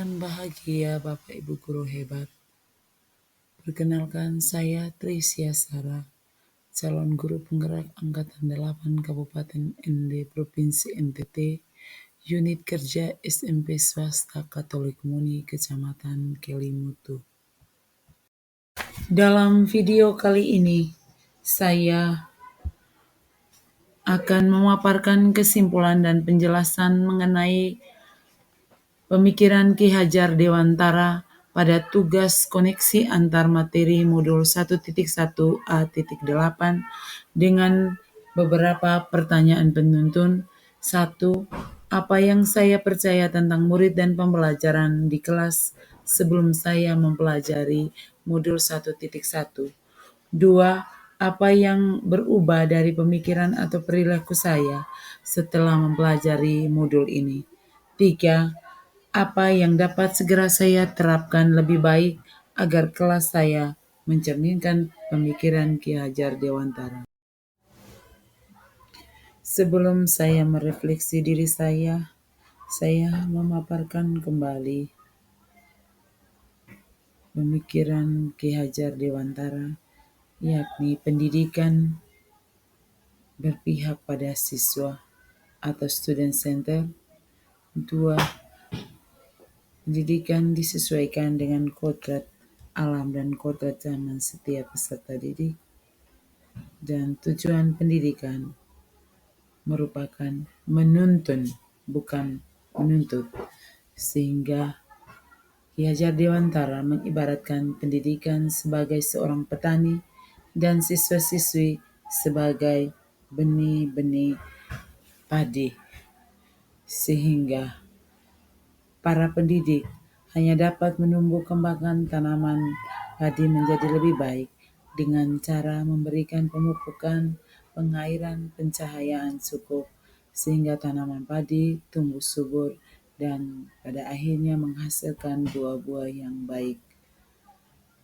dan bahagia Bapak Ibu Guru hebat. Perkenalkan saya Trisia Sarah, calon guru penggerak Angkatan 8 Kabupaten ND Provinsi NTT, unit kerja SMP Swasta Katolik Muni Kecamatan Kelimutu. Dalam video kali ini, saya akan memaparkan kesimpulan dan penjelasan mengenai pemikiran Ki Hajar Dewantara pada tugas koneksi antar materi modul 1.1a.8 dengan beberapa pertanyaan penuntun. 1. Apa yang saya percaya tentang murid dan pembelajaran di kelas sebelum saya mempelajari modul 1.1. 2. Apa yang berubah dari pemikiran atau perilaku saya setelah mempelajari modul ini. 3. Apa yang dapat segera saya terapkan lebih baik agar kelas saya mencerminkan pemikiran Ki Hajar Dewantara. Sebelum saya merefleksi diri saya memaparkan kembali pemikiran Ki Hajar Dewantara, yakni pendidikan berpihak pada siswa atau student center. 2. Pendidikan disesuaikan dengan kodrat alam dan kodrat zaman setiap peserta didik. Dan tujuan pendidikan merupakan menuntun, bukan menuntut. Sehingga Ki Hajar Dewantara mengibaratkan pendidikan sebagai seorang petani dan siswa-siswi sebagai benih-benih padi. Sehingga para pendidik hanya dapat menumbuh kembangkan tanaman padi menjadi lebih baik dengan cara memberikan pemupukan, pengairan, pencahayaan cukup, sehingga tanaman padi tumbuh subur dan pada akhirnya menghasilkan buah-buah yang baik.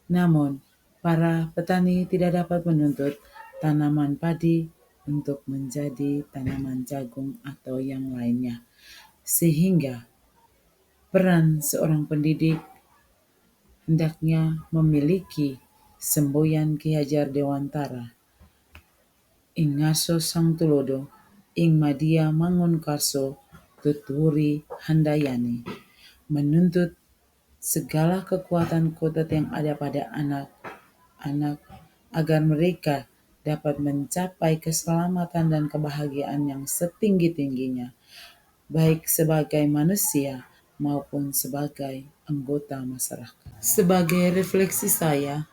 Namun, para petani tidak dapat menuntut tanaman padi untuk menjadi tanaman jagung atau yang lainnya. Sehingga peran seorang pendidik hendaknya memiliki semboyan Ki Hajar Dewantara. Ing ngaso sang tulodo, ing madia mangun karso, tuturi handayani. Menuntut segala kekuatan kodrat yang ada pada anak-anak agar mereka dapat mencapai keselamatan dan kebahagiaan yang setinggi-tingginya, baik sebagai manusia maupun sebagai anggota masyarakat. Sebagai refleksi saya,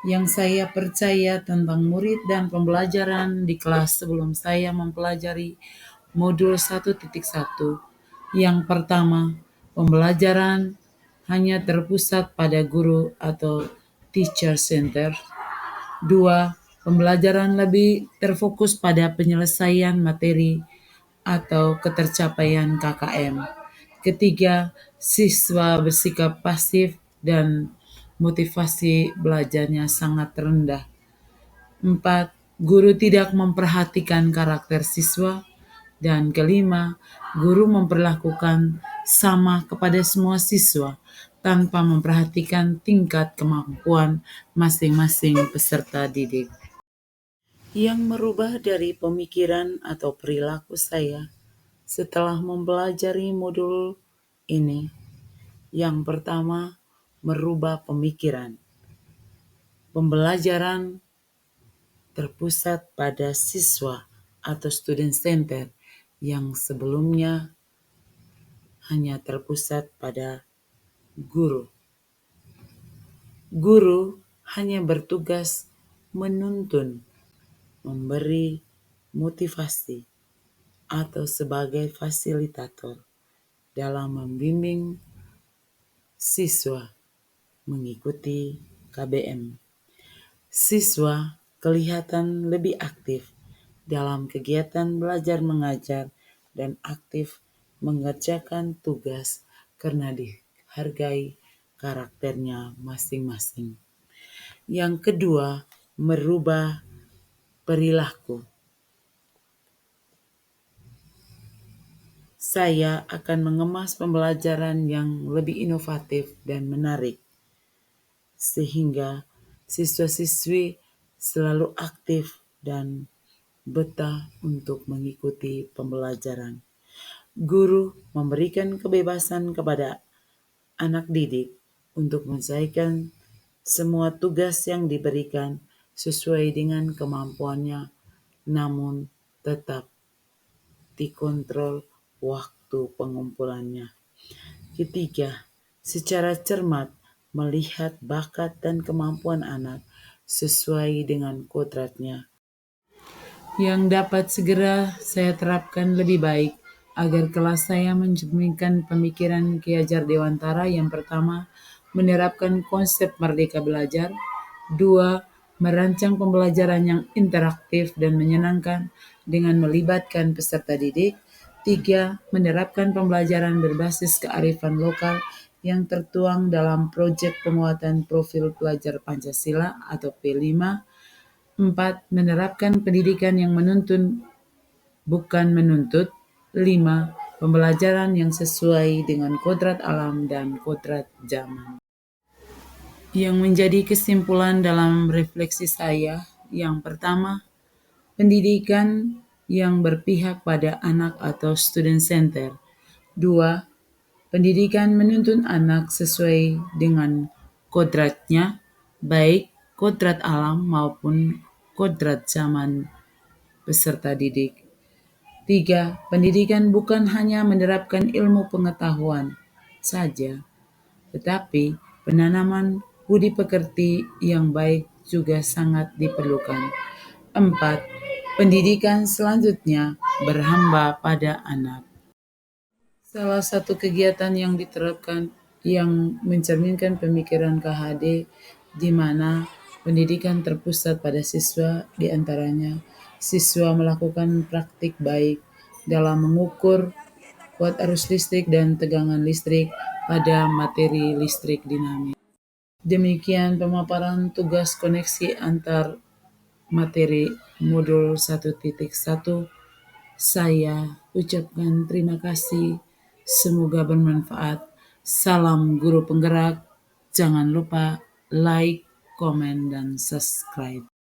yang saya percaya tentang murid dan pembelajaran di kelas sebelum saya mempelajari modul 1.1. Yang pertama, pembelajaran hanya terpusat pada guru atau teacher center. 2. Pembelajaran lebih terfokus pada penyelesaian materi atau ketercapaian KKM. Ketiga, siswa bersikap pasif dan motivasi belajarnya sangat rendah. 4. Guru tidak memperhatikan karakter siswa. Dan kelima, guru memperlakukan sama kepada semua siswa tanpa memperhatikan tingkat kemampuan masing-masing peserta didik. Yang merubah dari pemikiran atau perilaku saya setelah mempelajari modul ini, yang pertama, merubah pemikiran. Pembelajaran terpusat pada siswa atau student center yang sebelumnya hanya terpusat pada guru. Guru hanya bertugas menuntun, memberi motivasi, atau sebagai fasilitator dalam membimbing siswa mengikuti KBM. Siswa kelihatan lebih aktif dalam kegiatan belajar mengajar dan aktif mengerjakan tugas karena dihargai karakternya masing-masing. Yang kedua, merubah perilaku. saya akan mengemas pembelajaran yang lebih inovatif dan menarik, sehingga siswa-siswi selalu aktif dan betah untuk mengikuti pembelajaran. Guru memberikan kebebasan kepada anak didik untuk menyelesaikan semua tugas yang diberikan sesuai dengan kemampuannya, namun tetap dikontrol waktu pengumpulannya. Ketiga, secara cermat melihat bakat dan kemampuan anak sesuai dengan kodratnya, yang dapat segera saya terapkan lebih baik agar kelas saya mencerminkan pemikiran Ki Hajar Dewantara. Yang pertama, menerapkan konsep merdeka belajar. Dua, merancang pembelajaran yang interaktif dan menyenangkan dengan melibatkan peserta didik. Tiga, menerapkan pembelajaran berbasis kearifan lokal yang tertuang dalam proyek penguatan profil pelajar Pancasila atau P5. 4. Menerapkan pendidikan yang menuntun bukan menuntut. 5. Pembelajaran yang sesuai dengan kodrat alam dan kodrat zaman. Yang menjadi kesimpulan dalam refleksi saya, yang pertama, pendidikan yang berpihak pada anak atau student center. 2. Pendidikan menuntun anak sesuai dengan kodratnya, baik kodrat alam maupun kodrat zaman peserta didik. 3. Pendidikan bukan hanya menerapkan ilmu pengetahuan saja, tetapi penanaman budi pekerti yang baik juga sangat diperlukan. 4. Pendidikan selanjutnya berhamba pada anak. Salah satu kegiatan yang diterapkan yang mencerminkan pemikiran KHD, di mana pendidikan terpusat pada siswa, di antaranya siswa melakukan praktik baik dalam mengukur kuat arus listrik dan tegangan listrik pada materi listrik dinamis. Demikian pemaparan tugas koneksi antar materi modul 1.1. Saya ucapkan terima kasih. Semoga bermanfaat. Salam guru penggerak. Jangan lupa like, komen, dan subscribe.